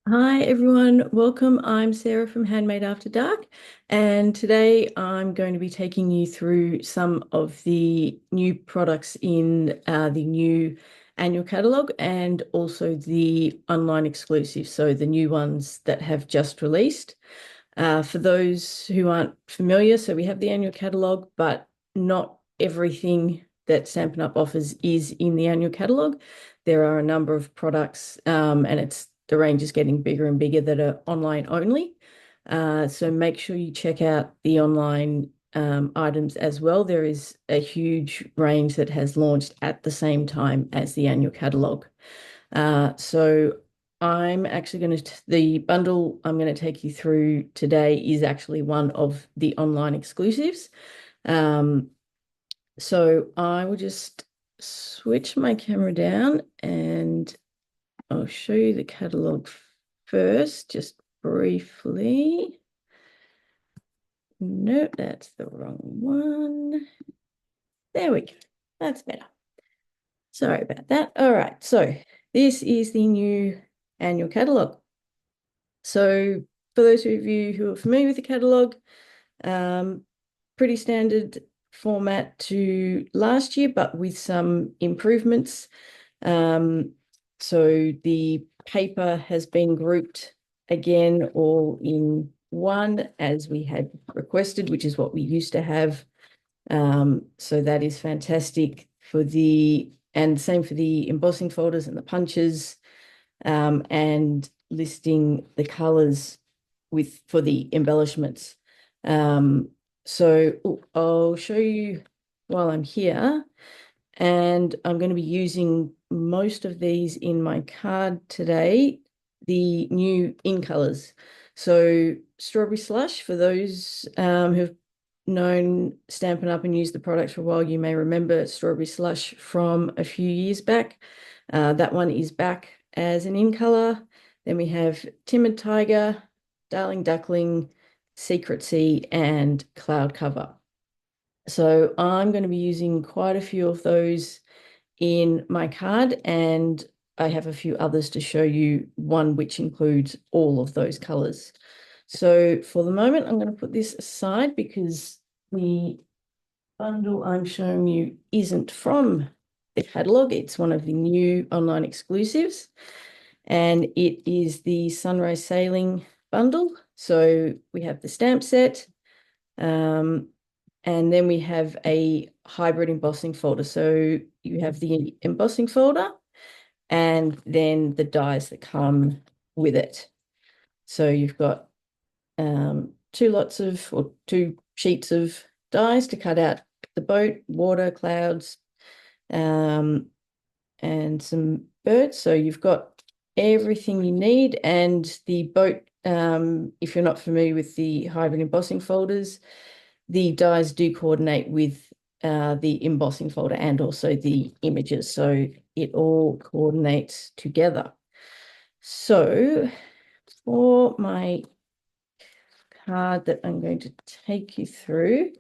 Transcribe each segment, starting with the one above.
Hi everyone, welcome. I'm Sarah from Handmade After Dark, and today I'm going to be taking you through some of the new products in the new annual catalogue and also the online exclusives, so the new ones that have just released. For those who aren't familiar, so we have the annual catalogue, but not everything that Stampin' Up offers is in the annual catalogue. There are a number of products, and the range is getting bigger and bigger that are online only. So make sure you check out the online items as well. There is a huge range that has launched at the same time as the annual catalogue. So I'm actually the bundle I'm going to take you through today is actually one of the online exclusives. Um, so I will just switch my camera down and I'll show you the catalogue first, just briefly. Nope, that's the wrong one. There we go. That's better. Sorry about that. All right, so this is the new annual catalogue. So for those of you who are familiar with the catalogue, pretty standard format to last year, but with some improvements. So the paper has been grouped again all in one as we had requested, which is what we used to have. So that is fantastic and same for the embossing folders and the punches, and listing the colors for the embellishments. So I'll show you while I'm here, and I'm going to be using most of these in my card today, the new in colors. So Strawberry Slush, for those who've known Stampin' Up and used the products for a while, you may remember Strawberry Slush from a few years back. That one is back as an in color. Then we have Timid Tiger, Darling Duckling, Secret Sea, and Cloud Cover. So I'm going to be using quite a few of those in my card, and I have a few others to show you, one which includes all of those colors. So for the moment, I'm going to put this aside because the bundle I'm showing you isn't from the catalogue. It's one of the new online exclusives, and it is the Sunrise Sailing bundle. So we have the stamp set, and then we have a hybrid embossing folder. So you have the embossing folder and then the dies that come with it. So you've got two sheets of dies to cut out the boat, water, clouds, and some birds. So you've got everything you need. And the boat, if you're not familiar with the hybrid embossing folders, the dies do coordinate with the embossing folder and also the images. So it all coordinates together. So for my card that I'm going to take you through,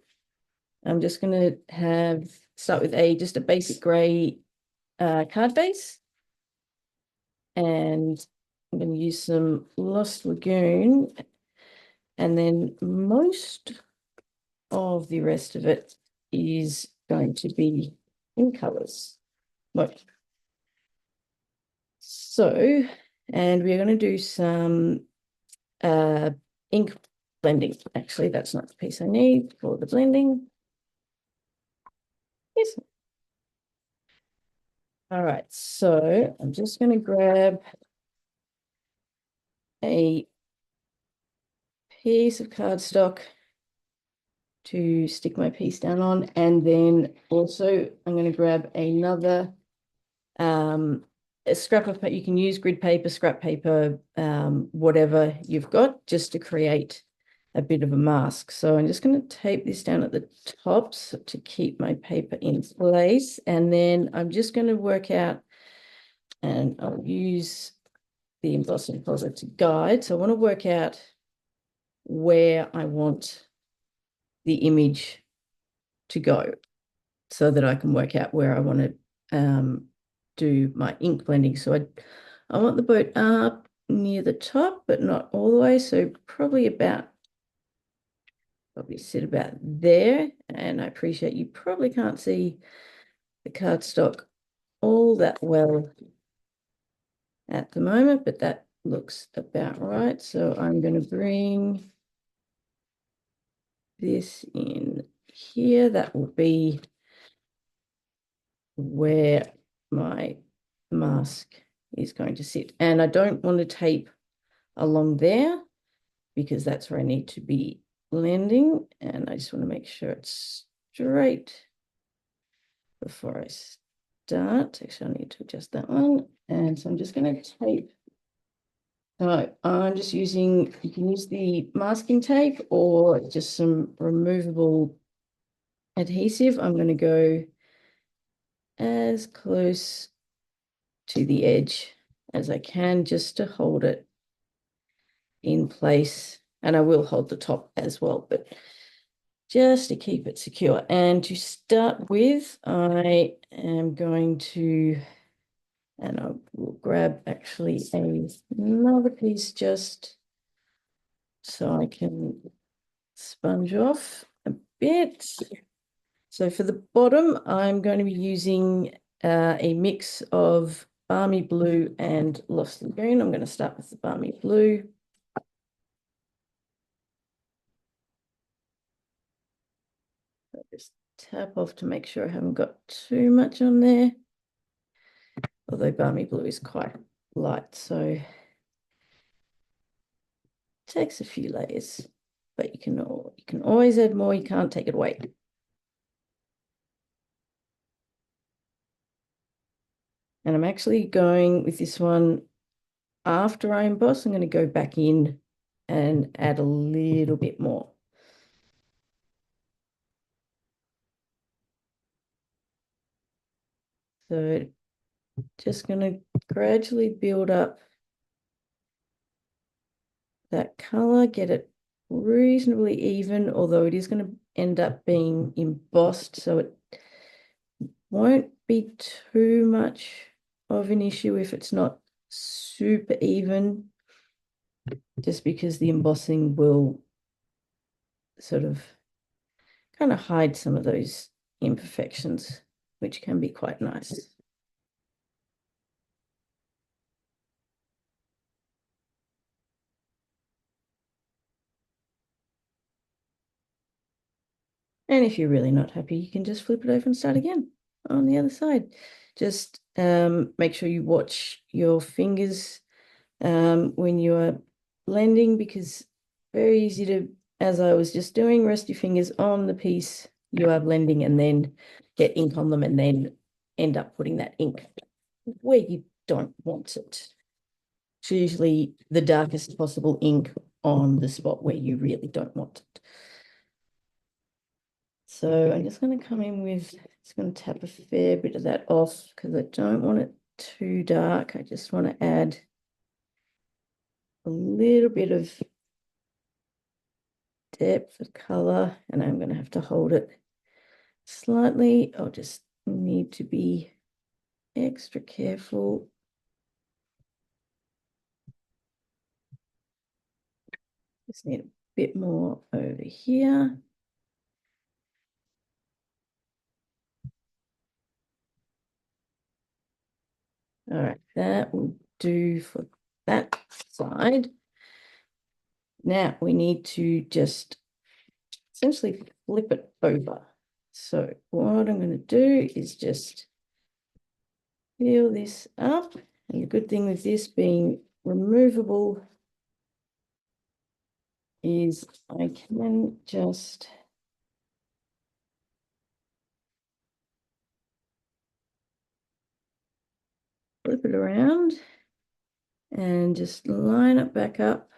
I'm just going to start with just a basic gray card base. And I'm going to use some Lost Lagoon. And then most of the rest of it is going to be in colors. Right. So, and we're going to do some ink blending. Actually, that's not the piece I need for the blending. Yes. All right, so I'm just going to grab a piece of cardstock to stick my piece down on, and then also I'm going to grab another a scrap of paper. You can use grid paper, scrap paper, whatever you've got, just to create a bit of a mask. So I'm just going to tape this down at the tops to keep my paper in place, and then I'm just going to work out, and I'll use the embossing folder to guide. So I want to work out where I want the image to go so that I can work out where I want to do my ink blending. So I want the boat up near the top, but not all the way. So probably sit about there. And I appreciate you probably can't see the cardstock all that well at the moment, but that looks about right. So I'm going to bring this in here. That will be where my mask is going to sit. And I don't want to tape along there because that's where I need to be blending. And I just want to make sure it's straight before I start. Actually, I need to adjust that one. And so I'm just going to tape. So I'm just using, you can use the masking tape or just some removable adhesive. I'm going to go as close to the edge as I can just to hold it in place. And I will hold the top as well, but just to keep it secure. And to start with, I am going to, and I will grab actually another piece just so I can sponge off a bit. So for the bottom, I'm going to be using a mix of Balmy Blue and Lost Lagoon. I'm going to start with the Balmy Blue. I'll just tap off to make sure I haven't got too much on there. Although Balmy Blue is quite light, so it takes a few layers, but you can always add more. You can't take it away. And I'm actually going with this one after I emboss. I'm going to go back in and add a little bit more. So just going to gradually build up that color, get it reasonably even, although it is going to end up being embossed, so it won't be too much of an issue if it's not super even, just because the embossing will sort of kind of hide some of those imperfections, which can be quite nice. And if you're really not happy, you can just flip it over and start again on the other side. Just make sure you watch your fingers when you are blending, because very easy to, as I was just doing, rest your fingers on the piece you are blending and then get ink on them and then end up putting that ink where you don't want it. It's usually the darkest possible ink on the spot where you really don't want it. So I'm just going to come in with, it's going to tap a fair bit of that off because I don't want it too dark. I just want to add a little bit of depth of color, and I'm going to have to hold it slightly. I'll just need to be extra careful. Just need a bit more over here. All right, that will do for that side. Now we need to just essentially flip it over. So what I'm going to do is just peel this up. And the good thing with this being removable is I can just flip it around and just line it back up.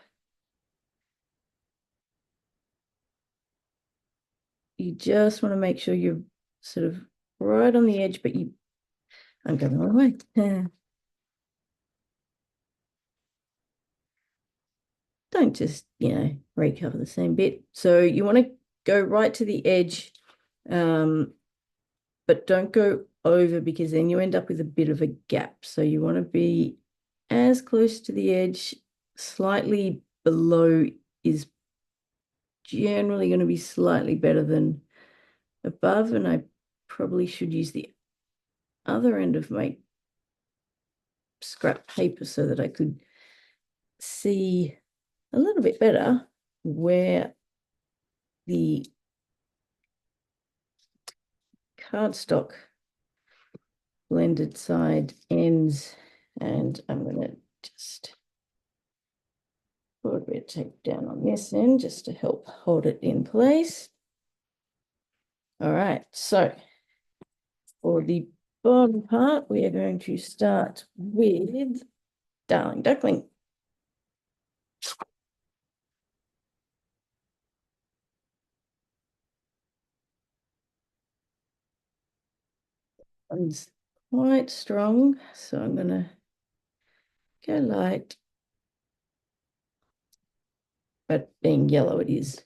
You just want to make sure you're sort of right on the edge, but I'm going the wrong way. Don't just, recover the same bit. So you want to go right to the edge, but don't go over because then you end up with a bit of a gap. So you want to be as close to the edge slightly below is generally going to be slightly better than above, and I probably should use the other end of my scrap paper so that I could see a little bit better where the cardstock blended side ends, and I'm going to just put a bit of tape down on this end just to help hold it in place. All right, so for the bottom part, we are going to start with Darling Duckling. It's quite strong, so I'm going to go light, but being yellow, it is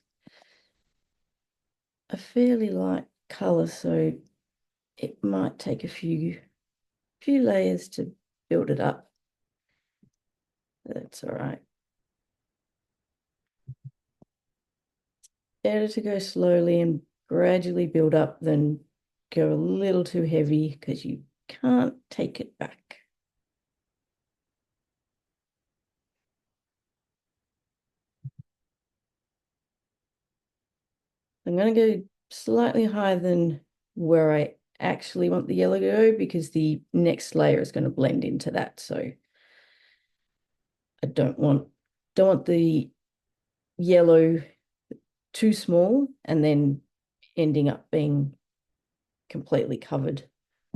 a fairly light color, so it might take a few layers to build it up. That's all right. Better to go slowly and gradually build up than go a little too heavy because you can't take it back. I'm going to go slightly higher than where I actually want the yellow to go because the next layer is going to blend into that. So I don't want the yellow too small and then ending up being completely covered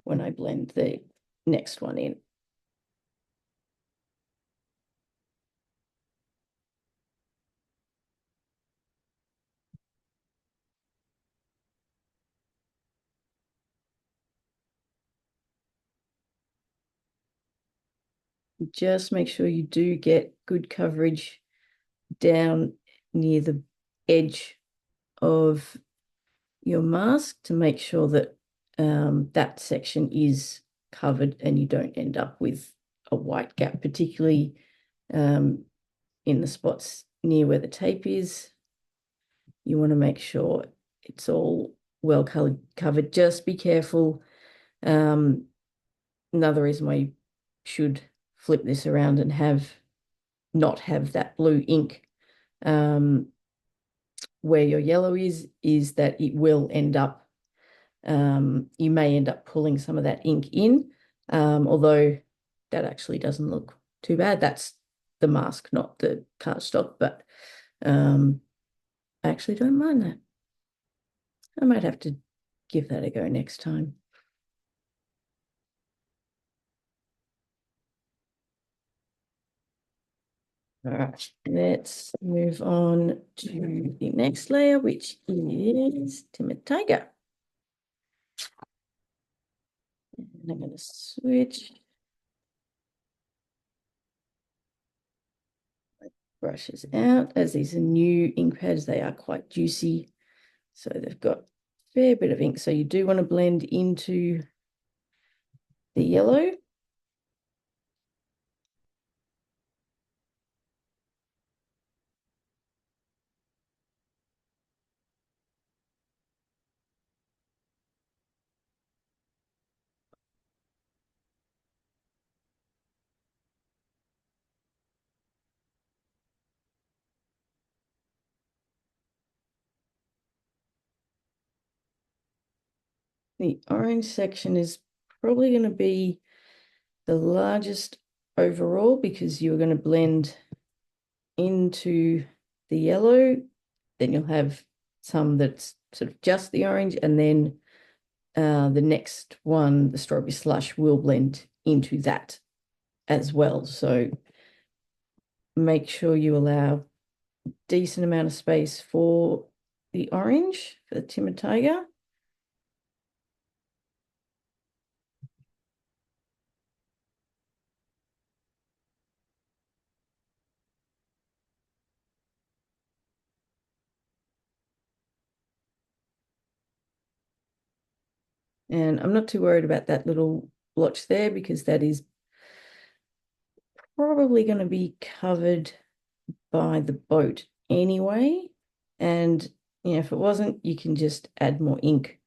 when I blend the next one in. Just make sure you do get good coverage down near the edge of your mask to make sure that that section is covered and you don't end up with a white gap, particularly in the spots near where the tape is. You want to make sure it's all well covered. Just be careful. Another reason why you should flip this around and not have that blue ink where your yellow is that it will end up, you may end up pulling some of that ink in, although that actually doesn't look too bad. That's the mask, not the cardstock, but I actually don't mind that. I might have to give that a go next time. All right, let's move on to the next layer, which is Timid Tiger. And I'm going to switch brushes out. As these are new ink pads, they are quite juicy. So they've got a fair bit of ink. So you do want to blend into the yellow. The orange section is probably going to be the largest overall because you're going to blend into the yellow. Then you'll have some that's sort of just the orange, and then the next one, the strawberry slush, will blend into that as well. So make sure you allow a decent amount of space for the orange, for the Timid Tiger. And I'm not too worried about that little blotch there because that is probably going to be covered by the boat anyway. And if it wasn't, you can just add more ink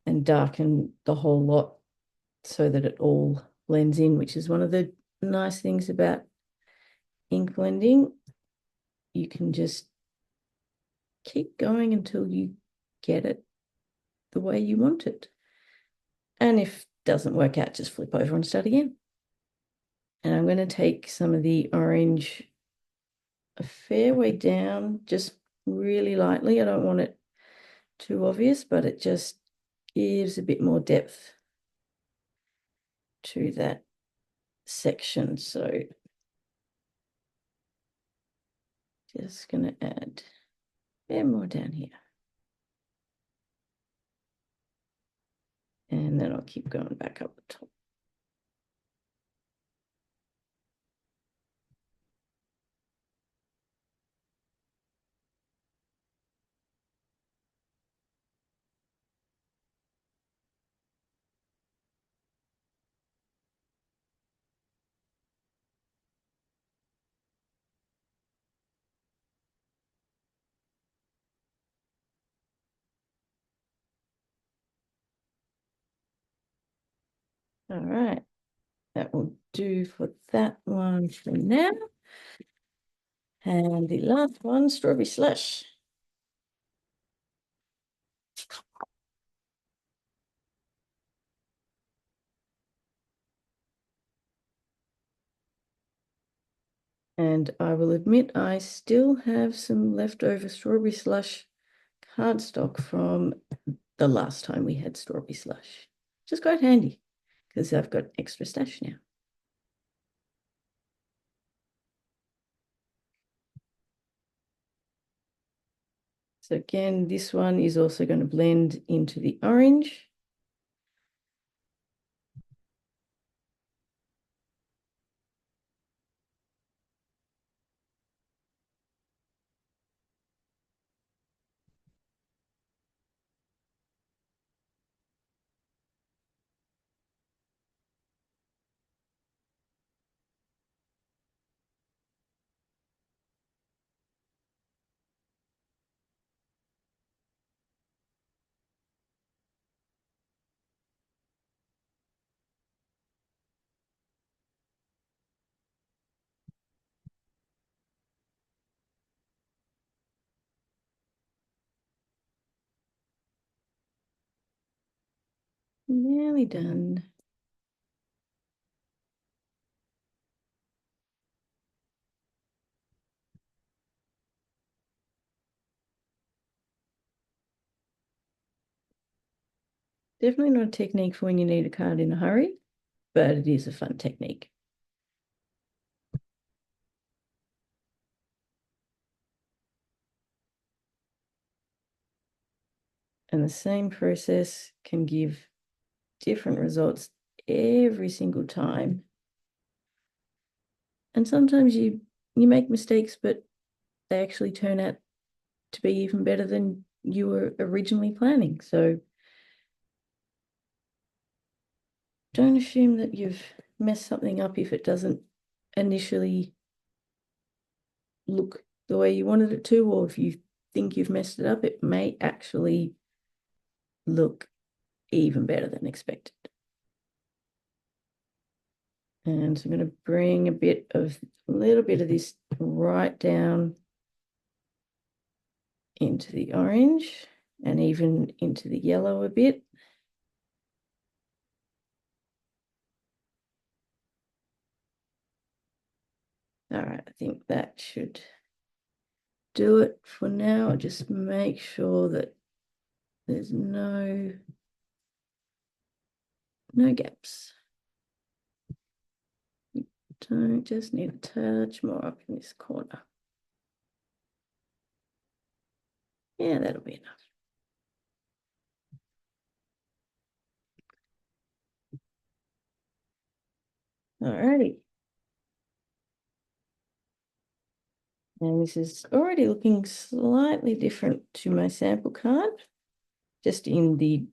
and darken the whole lot so that it all blends in, which is one of the nice things about ink blending. You can just keep going until you get it the way you want it. And if it doesn't work out, just flip over and start again. And I'm going to take some of the orange a fair way down, just really lightly. I don't want it too obvious, but it just gives a bit more depth to that section. So just going to add a bit more down here. And then I'll keep going back up the top. All right, that will do for that one for now. And the last one, strawberry slush. And I will admit I still have some leftover strawberry slush cardstock from the last time we had strawberry slush, which is quite handy because I've got extra stash now. So again, this one is also going to blend into the orange. Nearly done. Definitely not a technique for when you need a card in a hurry, but it is a fun technique. And the same process can give different results every single time. And sometimes you make mistakes, but they actually turn out to be even better than you were originally planning. So don't assume that you've messed something up if it doesn't initially look the way you wanted it to, or if you think you've messed it up, it may actually look even better than expected. And so I'm going to bring a little bit of this right down into the orange and even into the yellow a bit. All right, I think that should do it for now. Just make sure that there's no gaps. You don't just need a touch more up in this corner. Yeah, that'll be enough. All righty. And this is already looking slightly different to my sample card, just in the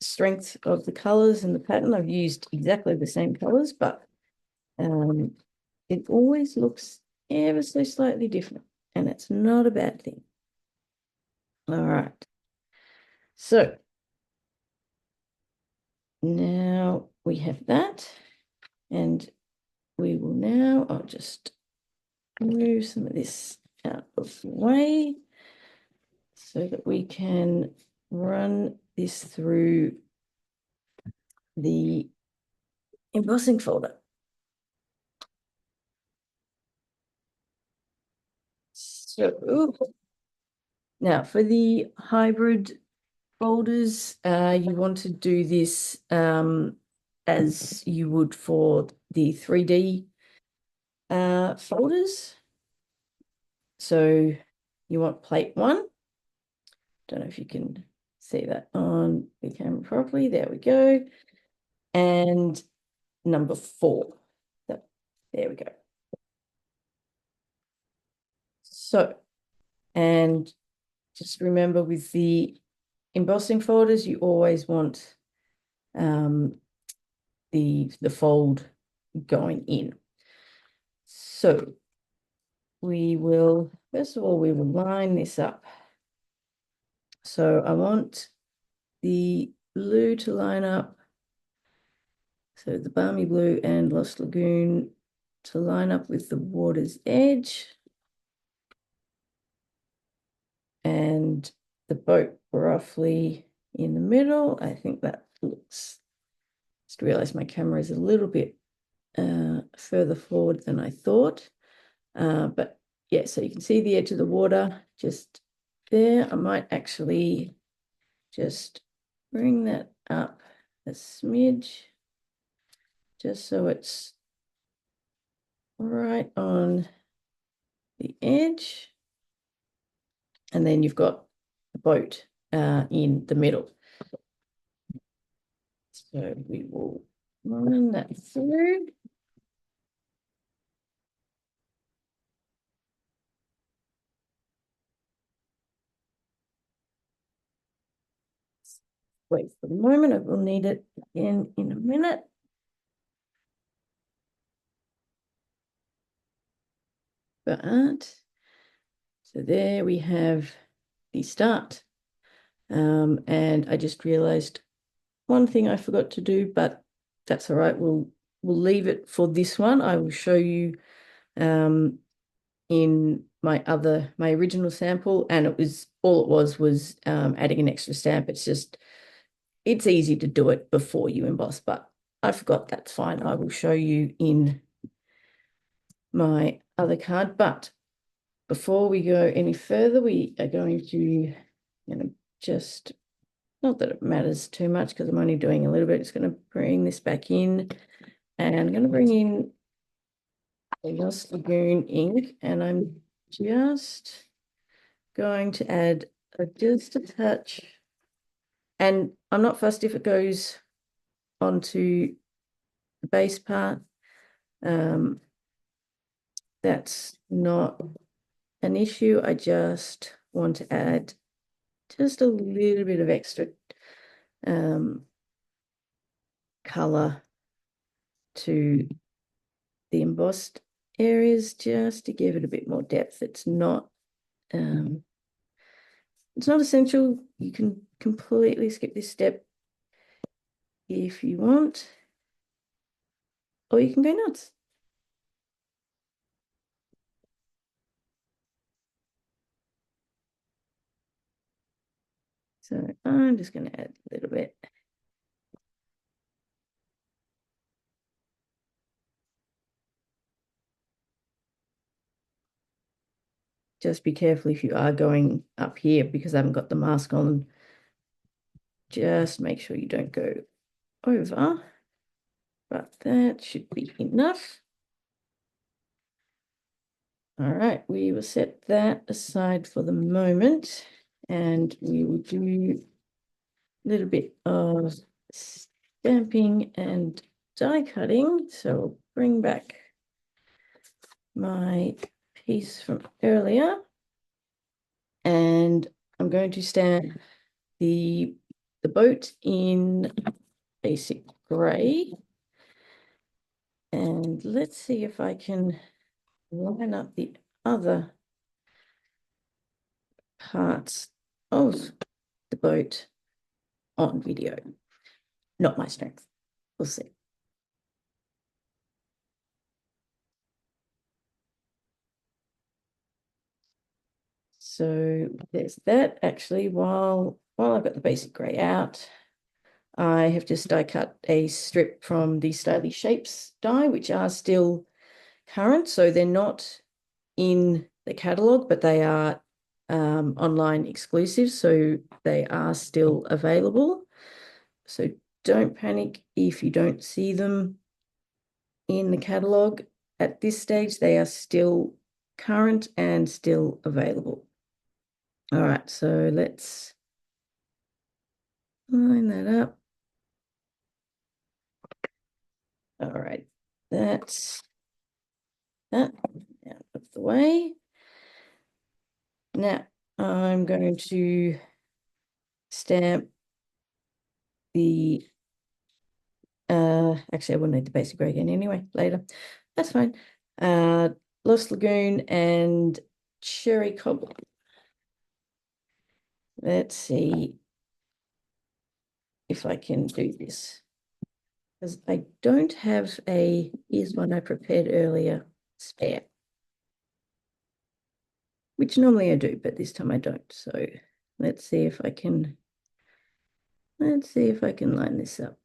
strength of the colors and the pattern. I've used exactly the same colors, but it always looks ever so slightly different, and it's not a bad thing. All right. So now we have that, and we will now, I'll just move some of this out of the way so that we can run this through the embossing folder. So now for the hybrid folders, you want to do this as you would for the 3D folders. So you want plate 1. Don't know if you can see that on the camera properly. There we go. And number 4. So, there we go. So, and just remember with the embossing folders, you always want the fold going in. So we will, first of all, we will line this up. So I want the blue to line up. So the Balmy Blue and Lost Lagoon to line up with the water's edge. And the boat roughly in the middle. I think that looks, just realized my camera is a little bit further forward than I thought. But yeah, so you can see the edge of the water just there. I might actually just bring that up a smidge, just so it's right on the edge. And then you've got the boat in the middle. So we will run that through. Wait for the moment, I will need it in a minute. But so there we have the start. And I just realized one thing I forgot to do, but that's all right. We'll leave it for this one. I will show you in my original sample, and it was adding an extra stamp. It's easy to do it before you emboss, but I forgot. That's fine. I will show you in my other card. But before we go any further, we are going to, just, not that it matters too much because I'm only doing a little bit. Just going to bring this back in, and I'm going to bring in a Lost Lagoon ink, and I'm just going to add just a touch. And I'm not fussed if it goes onto the base part. That's not an issue. I just want to add just a little bit of extra color to the embossed areas, just to give it a bit more depth. It's not essential. You can completely skip this step if you want, or you can go nuts. So I'm just going to add a little bit. Just be careful if you are going up here, because I haven't got the mask on. Just make sure you don't go over, but that should be enough. All right, we will set that aside for the moment, and we will do a little bit of stamping and die cutting. So I'll bring back my piece from earlier, and I'm going to stamp the boat in basic gray. And let's see if I can line up the other parts of the boat on video. Not my strength. We'll see. So there's that. Actually, while I've got the basic grey out, I have just die cut a strip from the Stylish Shapes die, which are still current. So they're not in the catalogue, but they are online exclusive. So they are still available. So don't panic if you don't see them in the catalogue. At this stage, they are still current and still available. All right, so let's line that up. All right, that's that out of the way. Now I'm going to stamp the actually I will need the basic grey again anyway later. That's fine. Lost Lagoon and Cherry Cobble. Let's see if I can do this, because I don't have a, here's one I prepared earlier, spare, which normally I do, but this time I don't. So let's see if I can line this up.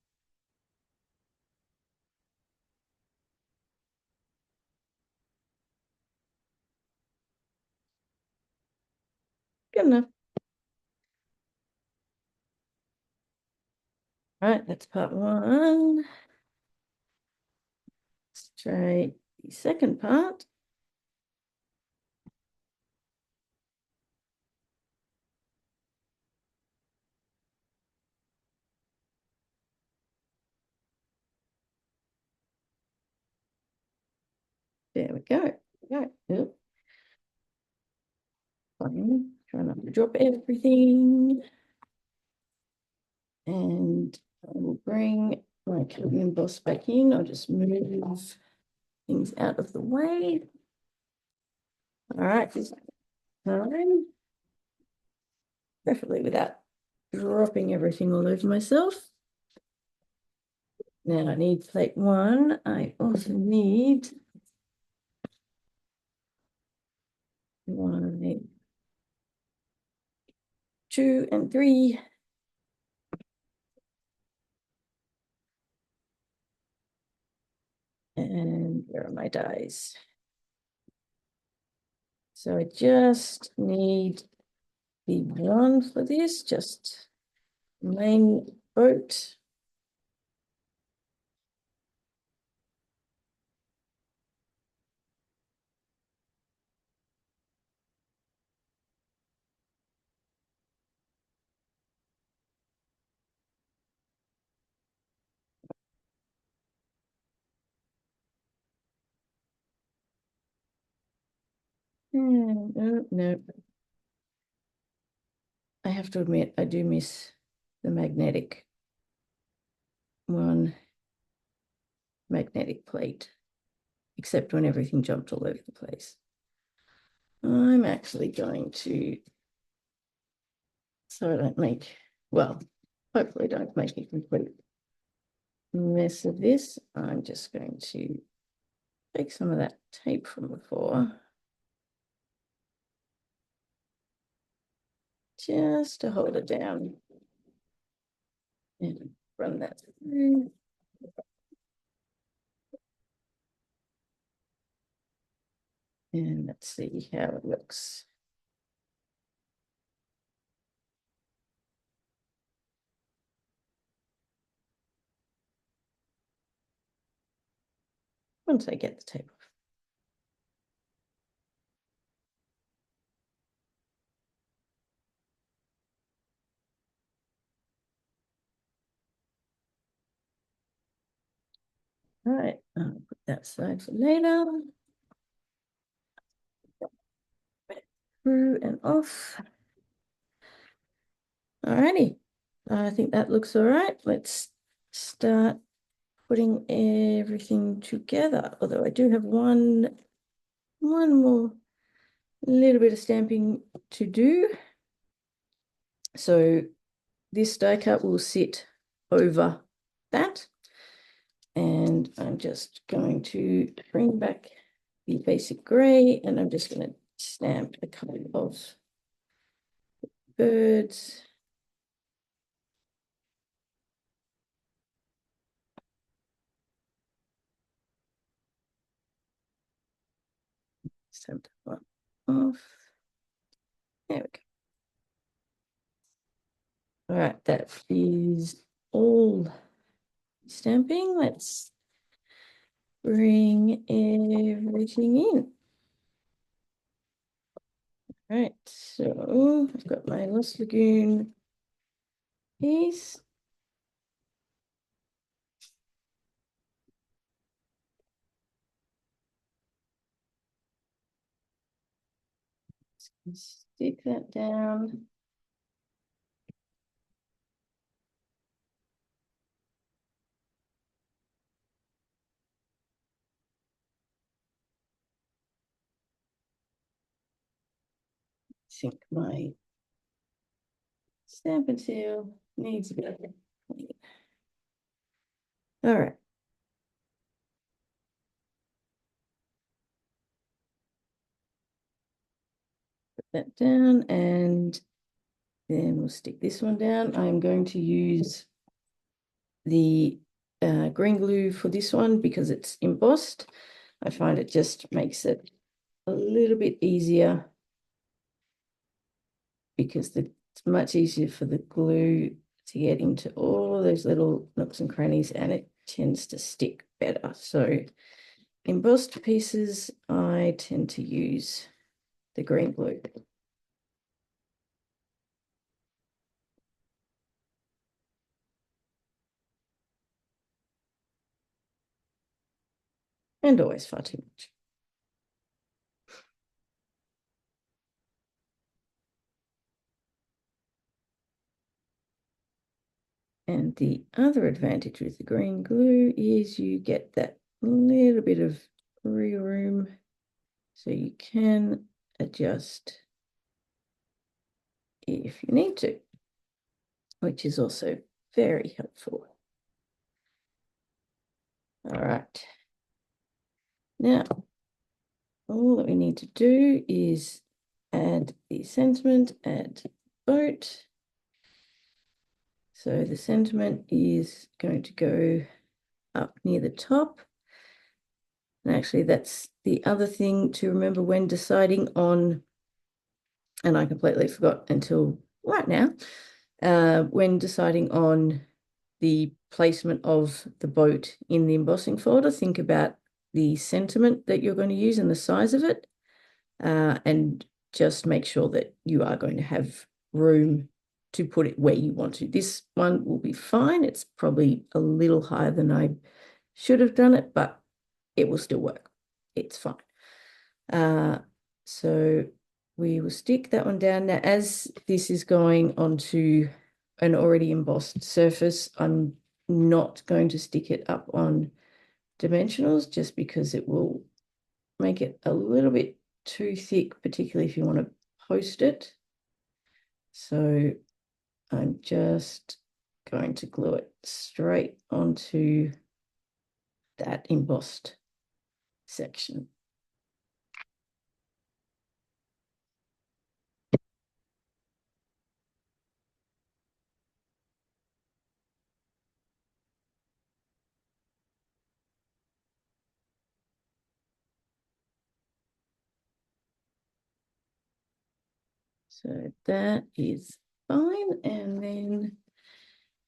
Good enough. All right, that's part one. Let's try the second part. There we go. Oop. Fine. Try not to drop everything. And I will bring my cutting emboss back in. I'll just move things out of the way. All right, this time, preferably without dropping everything all over myself. Now I need plate one. I also need one, 2, and 3. And where are my dies? So I just need the one for this, just main boat. No. I have to admit, I do miss the magnetic plate, except when everything jumped all over the place. I'm actually going to, so I don't make, well, hopefully don't make a complete mess of this. I'm just going to take some of that tape from before, just to hold it down, and run that through. And let's see how it looks. Once I get the tape off. All right, I'll put that aside for later. Through and off. All righty, I think that looks all right. Let's start putting everything together. Although I do have one one more little bit of stamping to do. So this die cut will sit over that. And I'm just going to bring back the basic gray, and I'm just going to stamp a couple of birds. Stamp that one off. There we go. All right, that is all stamping. Let's bring everything in. All right, so I've got my Lost Lagoon piece. Stick that down. I think my Stampin' Seal needs a bit of clean. All right. Put that down, and then we'll stick this one down. I'm going to use the green glue for this one because it's embossed. I find it just makes it a little bit easier because it's much easier for the glue to get into all those little nooks and crannies, and it tends to stick better. So embossed pieces, I tend to use the green glue. And always far too much. And the other advantage with the green glue is you get that little bit of free room, so you can adjust if you need to, which is also very helpful. All right. Now, all that we need to do is add the sentiment, add boat. So the sentiment is going to go up near the top. And actually, that's the other thing to remember when deciding on, and I completely forgot until right now, when deciding on the placement of the boat in the embossing folder, think about the sentiment that you're going to use and the size of it, and just make sure that you are going to have room to put it where you want to. This one will be fine. It's probably a little higher than I should have done it, but it will still work. It's fine. So we will stick that one down. Now, as this is going onto an already embossed surface, I'm not going to stick it up on dimensionals just because it will make it a little bit too thick, particularly if you want to post it. So I'm just going to glue it straight onto that embossed section. So that is fine. And then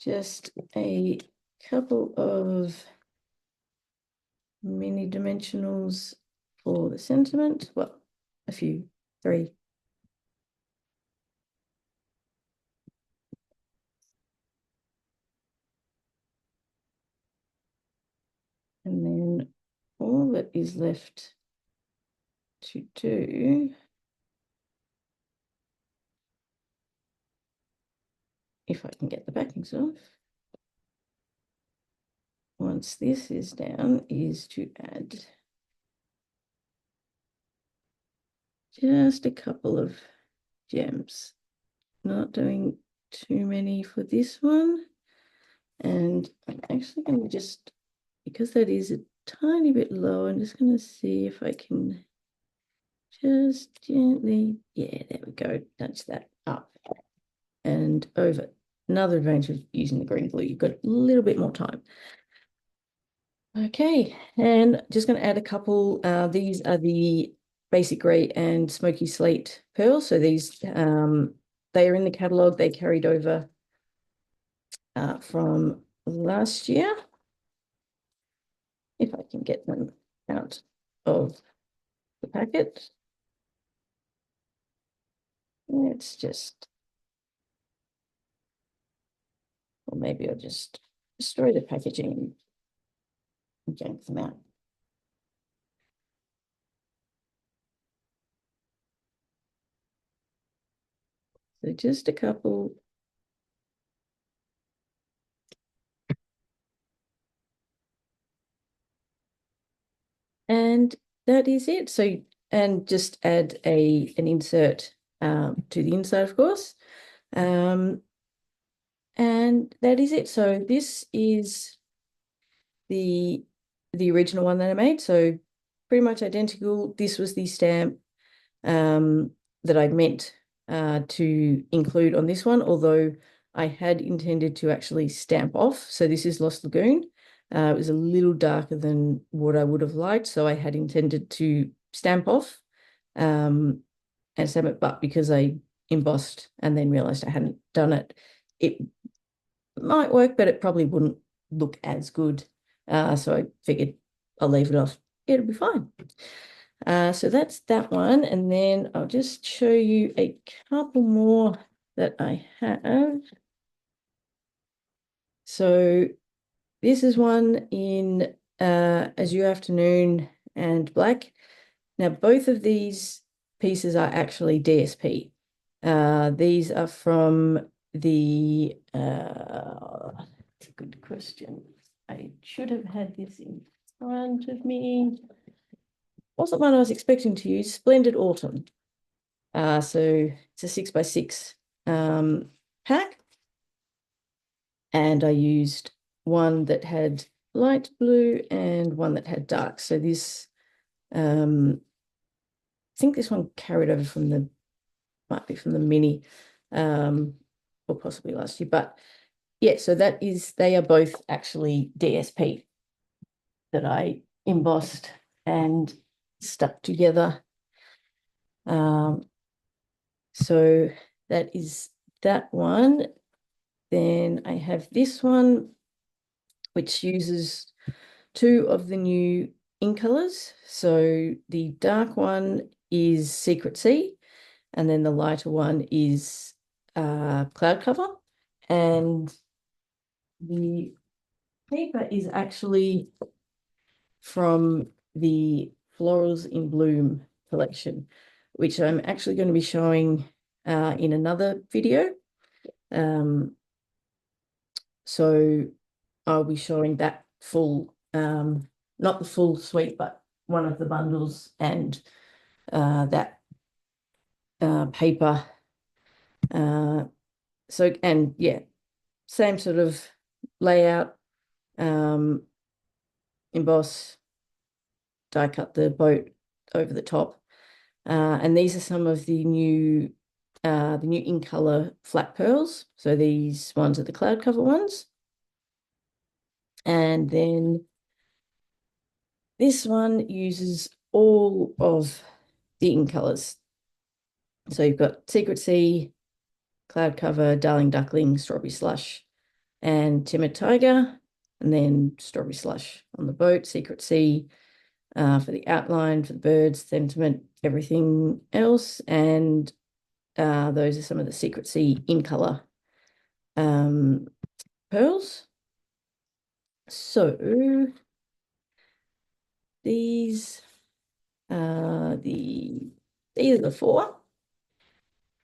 just a couple of mini dimensionals for the sentiment. Well, a few, 3. And then all that is left to do, if I can get the backings off, once this is down, is to add just a couple of gems. Not doing too many for this one. And I'm actually going to just, because that is a tiny bit low, I'm just going to see if I can just gently, yeah, there we go, nudge that up and over. Another advantage of using the green glue, you've got a little bit more time. Okay, and just going to add a couple, these are the basic grey and smoky slate pearls. So these, they are in the catalogue, they carried over from last year. If I can get them out of the packet. Let's just, or maybe I'll just destroy the packaging and yank them out. So just a couple. And that is it. So, and just add an insert to the inside, of course. And that is it. So this is the original one that I made. So pretty much identical. This was the stamp that I meant to include on this one, although I had intended to actually stamp off. So this is Lost Lagoon. It was a little darker than what I would have liked, so I had intended to stamp off and stamp it, but because I embossed and then realized I hadn't done it, it might work, but it probably wouldn't look as good. So I figured I'll leave it off. It'll be fine. So that's that one. And then I'll just show you a couple more that I have. So this is one in Azure Afternoon and Black. Now, both of these pieces are actually DSP. These are from the, that's a good question. I should have had this in front of me. Wasn't one I was expecting to use, Splendid Autumn. So it's a 6x6 pack. And I used one that had light blue and one that had dark. So this, I think this one carried over from the, might be from the mini, or possibly last year. But yeah, so that is, they are both actually DSP that I embossed and stuck together. So that is that one. Then I have this one, which uses two of the new ink colors. So the dark one is Secret Sea, and then the lighter one is Cloud Cover. And the paper is actually from the Florals in Bloom collection, which I'm actually going to be showing in another video. So I'll be showing that full, not the full suite, but one of the bundles and that paper. So, and yeah, same sort of layout, emboss, die cut the boat over the top. And these are some of the new in color flat pearls. So these ones are the cloud cover ones. And then this one uses all of the in colors. So you've got Secret Sea, Cloud Cover, Darling Duckling, Strawberry Slush, and Timid Tiger, and then Strawberry Slush on the boat, Secret Sea for the outline, for the birds, sentiment, everything else. And those are some of the Secret Sea in color pearls. So these are the four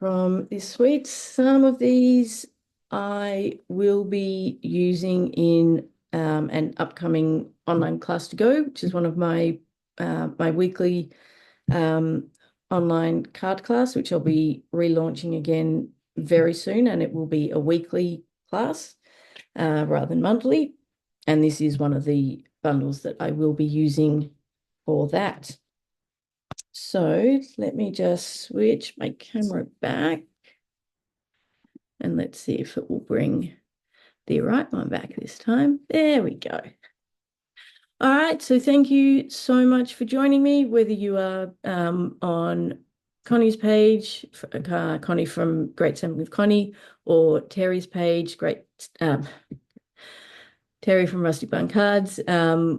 from this suite. Some of these I will be using in an upcoming online class to go, which is one of my my weekly online card class, which I'll be relaunching again very soon, and it will be a weekly class rather than monthly. And this is one of the bundles that I will be using for that. So let me just switch my camera back and let's see if it will bring the right one back this time. There we go. All right, so thank you so much for joining me, whether you are on Connie's page, Connie from Great Stamping with Connie, or Terry's page, Terry from Rusty Bun Cards.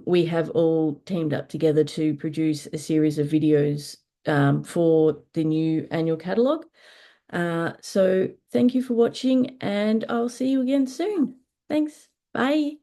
We have all teamed up together to produce a series of videos for the new annual catalogue. So thank you for watching, and I'll see you again soon. Thanks. Bye.